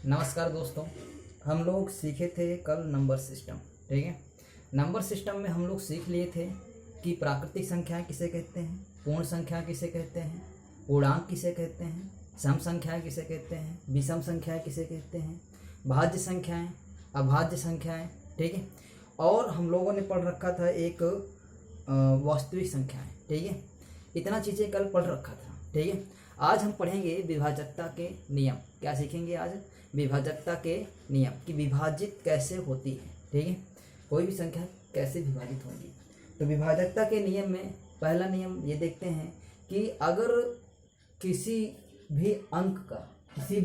नमस्कार दोस्तों। हम लोग सीखे थे कल नंबर सिस्टम। ठीक है, नंबर सिस्टम में हम लोग सीख लिए थे कि प्राकृतिक संख्याएं किसे कहते हैं, पूर्ण संख्या किसे कहते हैं, पूर्णांक किसे कहते हैं, सम संख्याएं किसे कहते हैं, विषम संख्याएं किसे कहते हैं, भाज्य संख्याएं, अभाज्य संख्याएं। ठीक है, और हम लोगों ने पढ़ रखा था एक वास्तविक संख्याएं। ठीक है, इतना चीज़ें कल पढ़ रखा था। ठीक है, आज हम पढ़ेंगे विभाजकता के नियम। क्या सीखेंगे आज? विभाजकता के नियम कि विभाजित कैसे होती है। ठीक है, कोई भी संख्या कैसे विभाजित होगी। तो विभाजकता के नियम में पहला नियम ये देखते हैं कि अगर किसी भी अंक का, किसी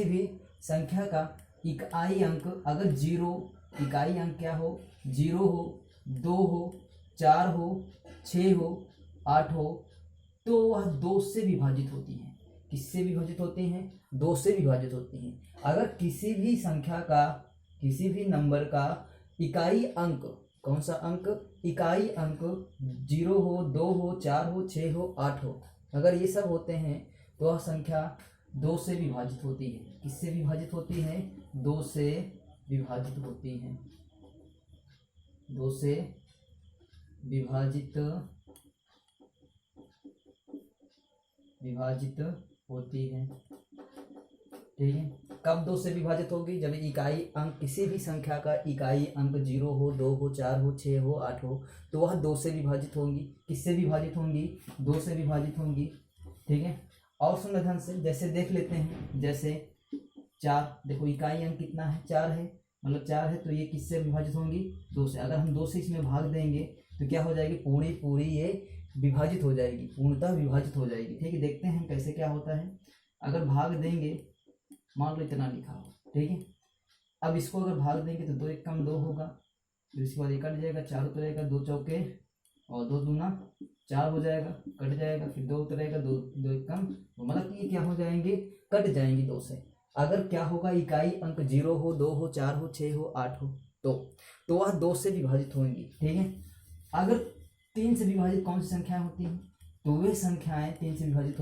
भी संख्या का इकाई अंक अगर जीरो, इकाई अंक क्या हो, जीरो हो, 2 हो, 4 हो, 6 हो, 8 हो, तो वह 2 से विभाजित होती है। किससे विभाजित होती हैं? 2 से विभाजित होती हैं। अगर किसी भी संख्या का, किसी भी नंबर का इकाई अंक, कौन सा अंक? इकाई अंक 0 हो, 2 हो, 4 हो, 6 हो, 8 हो, अगर ये सब होते हैं तो वह संख्या 2 से विभाजित होती है। किससे विभाजित होती है? 2 से विभाजित होती है। 2 से विभाजित होती है। ठीक है, कब 2 से विभाजित होगी? जब इकाई अंक, किसी भी संख्या का इकाई अंक 0 हो, 2 हो, 4 हो, 6 हो, 8 हो, तो वह 2 से विभाजित होंगी। किससे विभाजित होंगी? 2 से विभाजित होंगी। ठीक है, और सुन ध्यान से, जैसे देख लेते हैं, जैसे 4, देखो इकाई अंक कितना है? 4 है, मतलब 4 है, तो ये किससे विभाजित होंगी? 2 से। अगर हम 2 से इसमें भाग देंगे तो क्या हो जाएगी? पूरी ये विभाजित हो जाएगी, पूर्णतः विभाजित हो जाएगी। ठीक है, देखते हैं कैसे क्या होता है। अगर भाग देंगे, मान लो इतना लिखा हो, ठीक है, अब इसको अगर भाग देंगे तो 2 एकम 2 होगा, फिर इसके बाद ये कट जाएगा, 4 उतरेगा, 2 चौके और 2 दूना 4 हो जाएगा, कट जाएगा, फिर 2 उतरेगा, 2 एकम, मतलब कि ये क्या हो जाएंगे? कट जाएंगे 2 से। अगर क्या होगा? इकाई अंक 0 हो, 2 हो, 4 हो, 6 हो, 8 हो, तो वह 2 से विभाजित होंगी। ठीक है, अगर 3 से विभाजित कौन सी संख्याएं होती हैं? तो वे संख्याएं 3 से विभाजित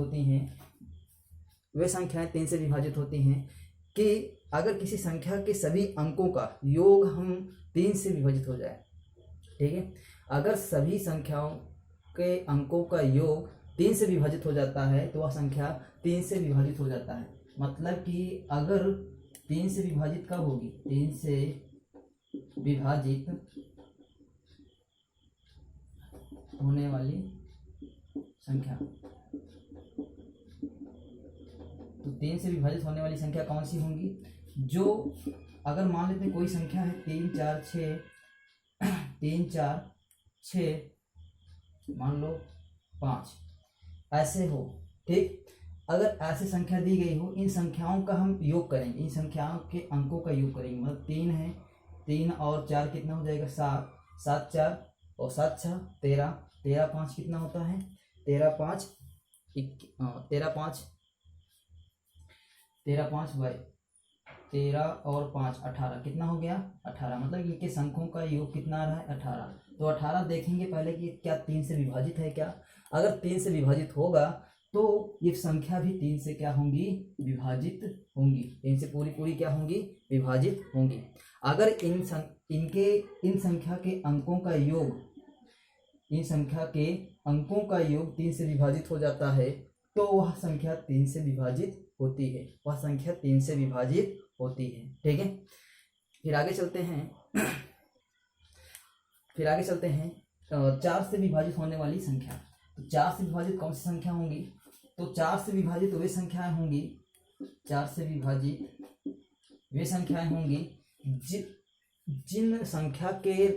होती हैं, कि अगर किसी संख्या के सभी अंकों का योग हम 3 से विभाजित हो जाए। ठीक है, अगर सभी संख्याओं के अंकों का योग 3 से विभाजित हो जाता है तो वह संख्या 3 से विभाजित हो जाता है। मतलब कि अगर 3 से विभाजित कब होगी? 3 से विभाजित होने वाली संख्या, तो 3 से विभाजित होने वाली संख्या कौन सी होंगी? जो अगर मान लेते हैं कोई संख्या है 3 4 6, मान लो 5, ऐसे हो। ठीक, अगर ऐसे संख्या दी गई हो, इन संख्याओं का हम योग करेंगे, इन संख्याओं के अंकों का योग करेंगे। मतलब 3 है, 3 और 4 कितना हो जाएगा? 7, 7 4 और 7 6 13, 13 5 कितना होता है? 13 5 भाई 13 और 5 18, कितना हो गया? 18। मतलब इनके संख्यों का योग कितना आ रहा है? 18। तो 18 देखेंगे पहले कि क्या 3 से विभाजित है क्या? अगर 3 से विभाजित होगा तो ये संख्या भी 3 से क्या होंगी? विभाजित होंगी। 3 से पूरी क्या होंगी? विभाजित होंगी। अगर इन संख्या के अंकों का योग, इन संख्या के अंकों का योग 3 से विभाजित हो जाता है तो वह संख्या 3 से विभाजित होती है, वह संख्या 3 से विभाजित होती है। ठीक है, फिर आगे चलते हैं 4 से विभाजित होने वाली संख्या। तो 4 से विभाजित कौन सी संख्या होंगी? तो 4 से विभाजित वे संख्याएं होंगी, 4 से विभाजित वे संख्याएं होंगी जिन संख्या के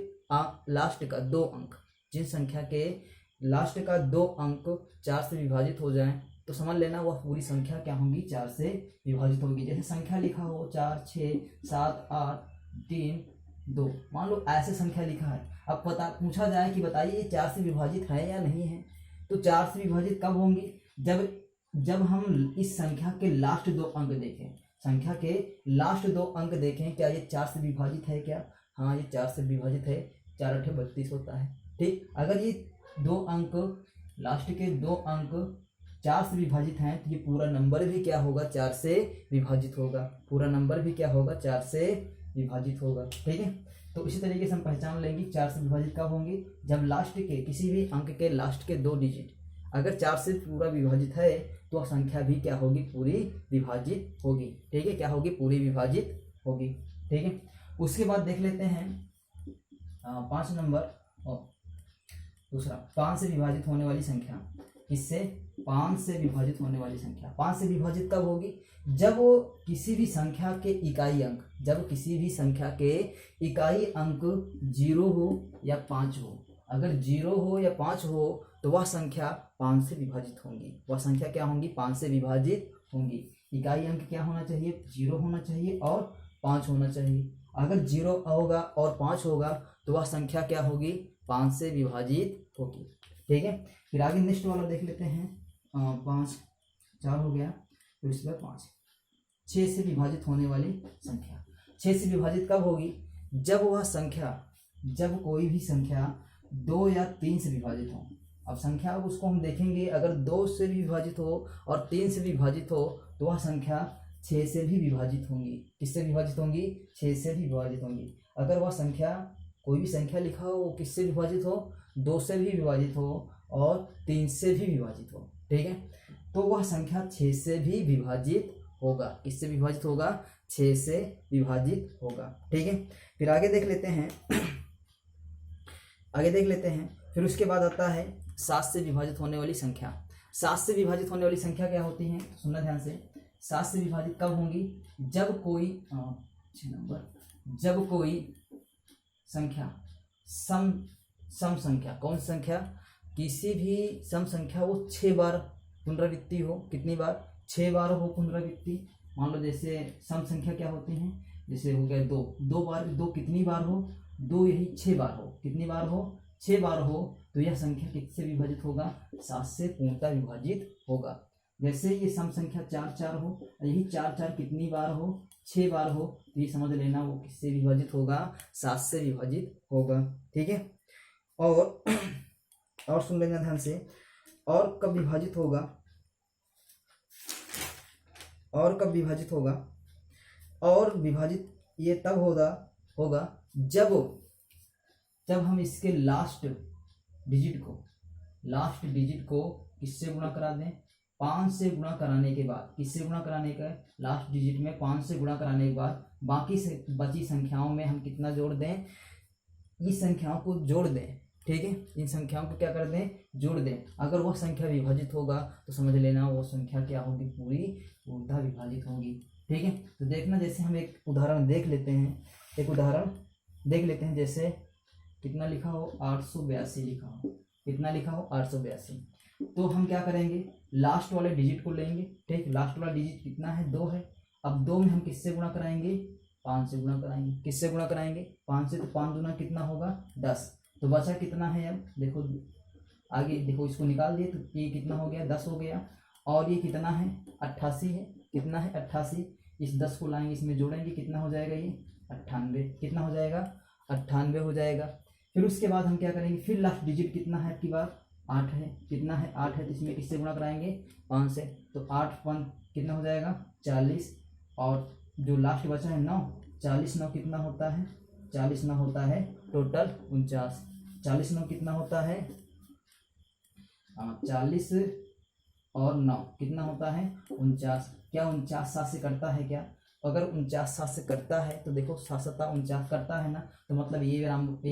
लास्ट का 2 अंक, जिन संख्या के लास्ट का 2 अंक 4 से विभाजित हो जाएं तो समझ लेना वह पूरी संख्या क्या होंगी? 4 से विभाजित होगी। जैसे संख्या लिखा हो 4 6 7 8 3 2, मान लो ऐसे संख्या लिखा है। अब पूछा जाए कि बताइए ये 4 से विभाजित है या नहीं है? तो 4 से विभाजित कब होंगी? जब हम इस संख्या के लास्ट 2 अंक देखें, संख्या के लास्ट 2 अंक देखें, क्या ये 4 से विभाजित है क्या? हाँ, ये 4 से विभाजित है। 4 8 32 होता है। ठीक, अगर ये 2 अंक, लास्ट के 2 अंक 4 से विभाजित हैं तो ये पूरा नंबर भी क्या होगा, 4 से विभाजित होगा। पूरा नंबर भी क्या होगा, 4 से विभाजित होगा। ठीक है, तो इसी तरीके से हम पहचान लेंगे 4 से विभाजित कब होंगे, जब लास्ट के किसी भी अंक के लास्ट के 2 डिजिट अगर 4 से पूरा विभाजित है तो वह संख्या भी क्या होगी, पूरी विभाजित होगी। ठीक है, क्या होगी, पूरी विभाजित होगी। ठीक है, उसके बाद देख लेते हैं 5 नंबर और दूसरा 5 से विभाजित होने वाली संख्या। किससे, 5 से विभाजित होने वाली संख्या। 5 से विभाजित कब होगी, जब वो किसी भी संख्या के इकाई अंक, जब किसी भी संख्या के इकाई अंक 0 हो या 5 हो। अगर 0 हो या 5 हो तो वह संख्या 5 से विभाजित होंगी। वह संख्या क्या होंगी, 5 से विभाजित होंगी। इकाई अंक क्या होना चाहिए, 0 होना चाहिए और 5 होना चाहिए। अगर 0 होगा और 5 होगा तो वह संख्या क्या होगी, 5 से विभाजित होगी। ठीक है, फिर आगे नेक्स्ट वाला देख लेते हैं। 5 4 हो गया, फिर उसके बाद 5 6 से विभाजित होने वाली संख्या। 6 से विभाजित कब होगी, जब वह संख्या, जब कोई भी संख्या 2 या 3 से विभाजित हो। अब संख्या उसको हम देखेंगे, अगर 2 से भी विभाजित हो और 3 से विभाजित हो तो वह संख्या 6 से भी विभाजित होंगी। किससे विभाजित होंगी, 6 से भी विभाजित होंगी। अगर वह संख्या, कोई भी संख्या लिखा हो वो किससे विभाजित हो, 2 से भी विभाजित हो और 3 से भी विभाजित हो। ठीक है, तो वह संख्या 6 से भी विभाजित होगा। किससे विभाजित होगा, 6 से विभाजित होगा। ठीक है, फिर आगे देख लेते हैं आगे देख लेते हैं। फिर उसके बाद आता है 7 से विभाजित होने वाली संख्या। 7 से विभाजित होने वाली संख्या क्या होती है, सुनना ध्यान से। 7 से विभाजित कब होंगी, जब कोई 6 नंबर, जब कोई संख्या सम संख्या, कौन संख्या, किसी भी सम संख्या वो 6 बार पुनरावृत्ति हो। कितनी बार, 6 बार हो पुनरावृत्ति। मान लो जैसे सम संख्या क्या होती है, जैसे हो गया 2 बार, 2 कितनी बार हो, 2 यही 6 बार हो। कितनी बार हो, 6 बार हो, तो यह संख्या किससे विभाजित होगा, 7 से पूर्णतः विभाजित होगा। जैसे ये सम संख्या 4 4 हो, यही 4 4 कितनी बार हो, 6 बार हो, तो ये समझ लेना वो किससे विभाजित होगा, 7 से विभाजित होगा। ठीक है, और सुन लेना ध्यान से। और कब विभाजित होगा, और कब विभाजित होगा, और विभाजित ये तब होगा जब हम इसके लास्ट डिजिट को किससे गुणा करा दें, 5 से गुणा कराने के बाद। किससे गुणा कराने का, लास्ट डिजिट में 5 से गुणा कराने के बाद बाकी से बची संख्याओं में हम कितना जोड़ दें, इस संख्याओं को जोड़ दें। ठीक है, इन संख्याओं को क्या कर दें, जोड़ दें। अगर वह संख्या विभाजित होगा तो समझ लेना वो संख्या क्या होगी, पूर्णतः विभाजित होगी। ठीक है, तो देखना, जैसे हम एक उदाहरण देख लेते हैं। जैसे कितना लिखा हो, 882 लिखा हो। कितना लिखा हो, 882। तो हम क्या करेंगे, लास्ट वाले डिजिट को लेंगे। ठीक, लास्ट वाला डिजिट कितना है, 2 है। अब 2 में हम किससे गुणा कराएंगे, 5 से गुणा कराएंगे। किससे गुणा कराएंगे, 5 से। तो 5 दूना कितना होगा, 10। तो बचा कितना है, अब देखो आगे देखो, इसको निकाल दिए तो ये कितना हो गया, 10 हो गया। और ये कितना है, 88 है। कितना है, 88। इस 10 को लाएंगे, इसमें जोड़ेंगे, कितना हो जाएगा ये, 98। कितना हो जाएगा, 98 हो जाएगा। फिर उसके बाद हम क्या करेंगे, फिर लास्ट डिजिट कितना है आपकी बार, 8 है। कितना है, 8 है। तो इसमें किससे गुणा कराएंगे, 5 से। तो 8 5 कितना हो जाएगा, 40। और जो लास्ट बचा है 9, 40 9 कितना होता है, 40 9 होता है टोटल 49। 40 9 कितना होता है, 40 और 9 कितना होता है, 49। क्या 49 7 से कटता है क्या, अगर 49 7 से कटता है तो देखो 7 7 49 करता है ना, तो मतलब ये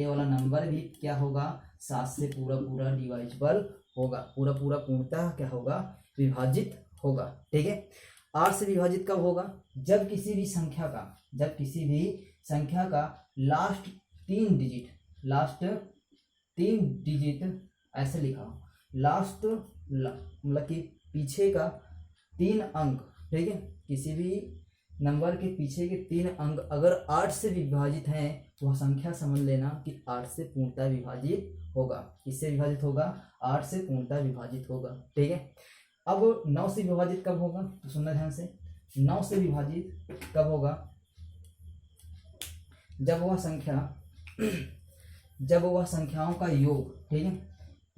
वाला नंबर भी क्या होगा, 7 से पूरा डिवाइजेबल होगा। पूरा पूर्णतः क्या होगा, विभाजित होगा। ठीक है, 8 से विभाजित कब होगा, जब किसी भी संख्या का लास्ट 3 डिजिट ऐसे लिखा हो, लास्ट मतलब कि पीछे का 3 अंक। ठीक है, किसी भी नंबर के पीछे के 3 अंक अगर 8 से विभाजित हैं तो वह संख्या समझ लेना कि 8 से पूर्णतः विभाजित होगा। किससे विभाजित होगा, 8 से पूर्णतः विभाजित होगा। ठीक है, अब 9 से विभाजित कब होगा, तो सुनना ध्यान से। 9 से विभाजित कब होगा, जब वह संख्याओं का योग, ठीक है,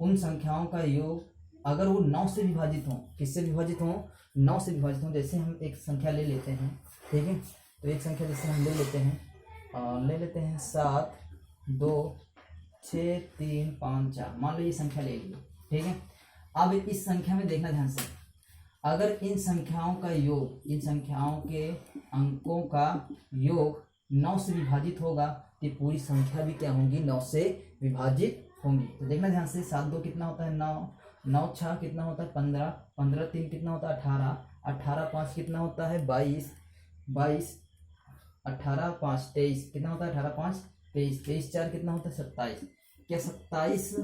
उन संख्याओं का योग अगर वो 9 से विभाजित हों, किससे विभाजित हों, 9 से विभाजित हों। जैसे हम एक संख्या ले लेते हैं, ठीक है, तो एक संख्या जैसे हम ले लेते हैं 7 2 6 3 5 4, मान लो ये संख्या ले ली, ठीक है। अब इस संख्या में देखना ध्यान से, अगर इन संख्याओं का योग, इन संख्याओं के अंकों का योग 9 से विभाजित होगा तो पूरी संख्या भी क्या होंगी, 9 से विभाजित होंगी। तो देखना ध्यान से, 7 2 कितना होता है 9, 9 6 कितना होता है 15, 15 3 कितना होता है 18, 18 5 कितना होता है 22, 22 18 5 23 कितना होता है 18 5 23, 23 4 कितना होता है 27। क्या 27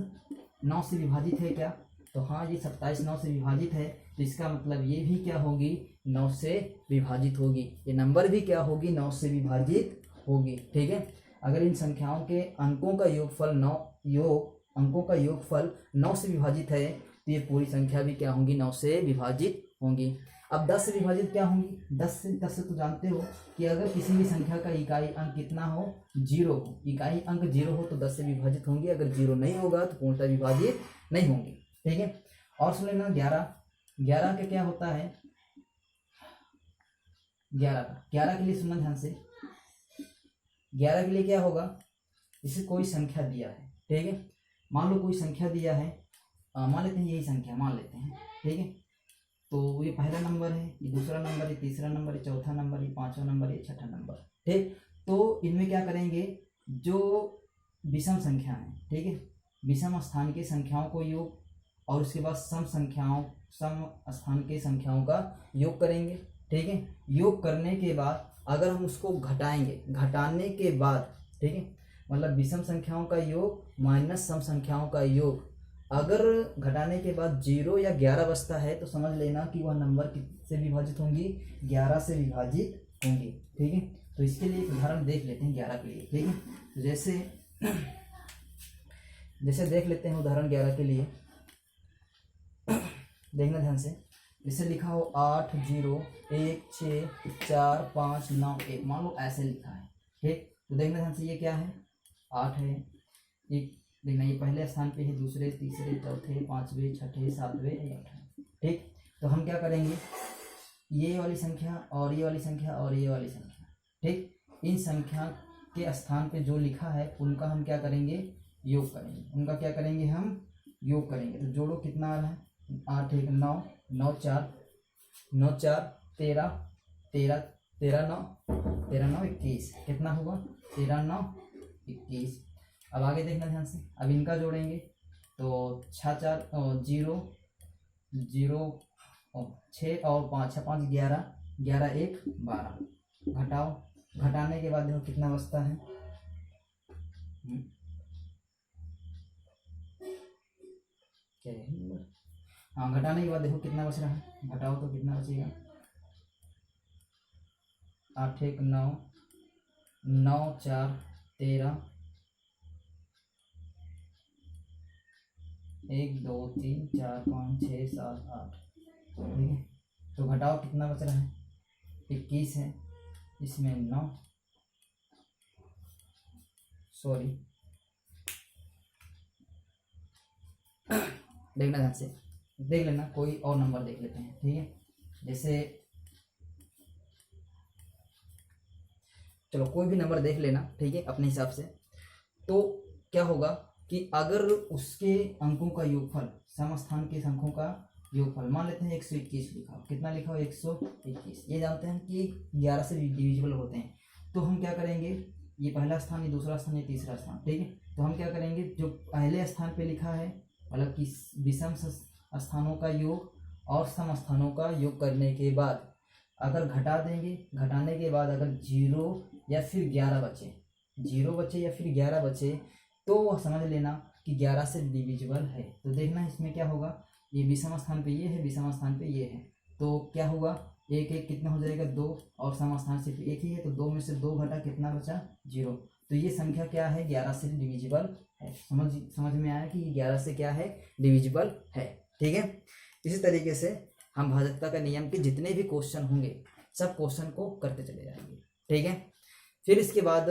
9 से विभाजित है क्या, तो हाँ ये 27 9 से विभाजित है, तो इसका मतलब ये भी क्या होगी, 9 से विभाजित होगी, ये नंबर भी क्या होगी, 9 से विभाजित होगी, ठीक है। अगर इन संख्याओं के अंकों का योगफल 9 अंकों का योगफल 9 से विभाजित है तो ये पूरी संख्या भी क्या होंगी, 9 से विभाजित होंगी। अब 10 से विभाजित क्या होंगी, 10 से तो जानते हो कि अगर किसी भी संख्या का इकाई अंक कितना हो, 0 हो, इकाई अंक 0 हो तो 10 से विभाजित होंगी, अगर 0 नहीं होगा तो पूर्णतः विभाजित नहीं होंगी, ठीक है। और सुन लेना 11 का क्या होता है, 11 के लिए सुनना ध्यान से, 11 के लिए क्या होगा, इसे कोई संख्या दिया है, ठीक है, मान लो कोई संख्या दिया है, मान लेते हैं यही संख्या मान लेते हैं, ठीक है। तो ये पहला नंबर है, ये दूसरा नंबर, ये तीसरा नंबर, ये चौथा नंबर, ये पांचवा नंबर, ये छठा नंबर, ठीक। तो इनमें क्या करेंगे, जो विषम संख्या है, ठीक है, विषम स्थान की संख्याओं को योग और उसके बाद सम स्थान के संख्याओं का योग करेंगे, ठीक है। योग करने के बाद अगर हम उसको घटाएंगे, घटाने के बाद, ठीक है, मतलब विषम संख्याओं का योग माइनस सम संख्याओं का योग, अगर घटाने के बाद 0 या 11 बचता है तो समझ लेना कि वह नंबर किससे विभाजित होंगी, 11 से विभाजित होंगी, ठीक है। तो इसके लिए एक उदाहरण देख लेते हैं 11 के लिए, ठीक है। तो जैसे देख लेते हैं उदाहरण 11 के लिए, देखना ध्यान से, जैसे लिखा हो 8 0 1 6 4 5 9 1, मान लो ऐसे लिखा है, ठीक। तो देखना ध्यान से, ये क्या है, 8 है, एक देखना ये पहले स्थान पे है, दूसरे तीसरे चौथे पांचवें छठे सातवें 8, ठीक। तो हम क्या करेंगे, ये वाली संख्या और ये वाली संख्या और ये वाली संख्या, ठीक, इन संख्या के स्थान पे जो लिखा है उनका हम क्या करेंगे, योग करेंगे, उनका क्या करेंगे, हम योग करेंगे। तो जोड़ो कितना आ रहा है, 8 1 9 9 4 9 4 13 13 13 9 21, कितना होगा 13 9 21। अब आगे देखना ध्यान से, अब इनका जोड़ेंगे तो 6 4 0 0 6 और 5 6 5 11 11 1 12, घटाओ, घटाने के बाद देखो कितना बचता है, क्या है, हाँ घटाने के बाद देखो कितना बच रहा है, घटाओ तो कितना बचेगा, 8 1 9 9 4 13 1 2 3 4 5 6 7 8, ठीक है। तो घटाओ कितना बच रहा है, 21 है, इसमें 9 सॉरी देखना ध्यान से, देख लेना कोई और नंबर देख लेते हैं, ठीक है। जैसे चलो कोई भी नंबर देख लेना, ठीक है, अपने हिसाब से। तो क्या होगा कि अगर उसके अंकों का योगफल, समस्थान के अंकों का योगफल, मान लेते हैं 121 लिखा हो, कितना लिखा हो 121, ये जानते हैं कि 11 से डिविजिबल होते हैं। तो हम क्या करेंगे, ये पहला स्थान, ये दूसरा स्थान, ये तीसरा स्थान, ठीक है। तो हम क्या करेंगे, जो पहले स्थान पे लिखा है मतलब कि विषम स्थानों का योग और सम स्थानों का योग करने के बाद अगर घटा देंगे, घटाने के बाद अगर 0 या फिर 11 बचे, 0 बचे या फिर 11 बचे तो वह समझ लेना कि 11 से डिविजिबल है। तो देखना इसमें क्या होगा, ये विषम स्थान पे ये है, विषम स्थान पे ये है, तो क्या होगा, 1 1 कितना हो जाएगा 2, और सम स्थान सिर्फ एक ही है तो 2 में से 2 घटा कितना बचा 0। तो ये संख्या क्या है, 11 से डिविजिबल है। समझ में आया कि 11 से क्या है, डिविजिबल है, ठीक है। इसी तरीके से हम भाजकता का नियम के जितने भी क्वेश्चन होंगे सब क्वेश्चन को करते चले जाएंगे, ठीक है। फिर इसके बाद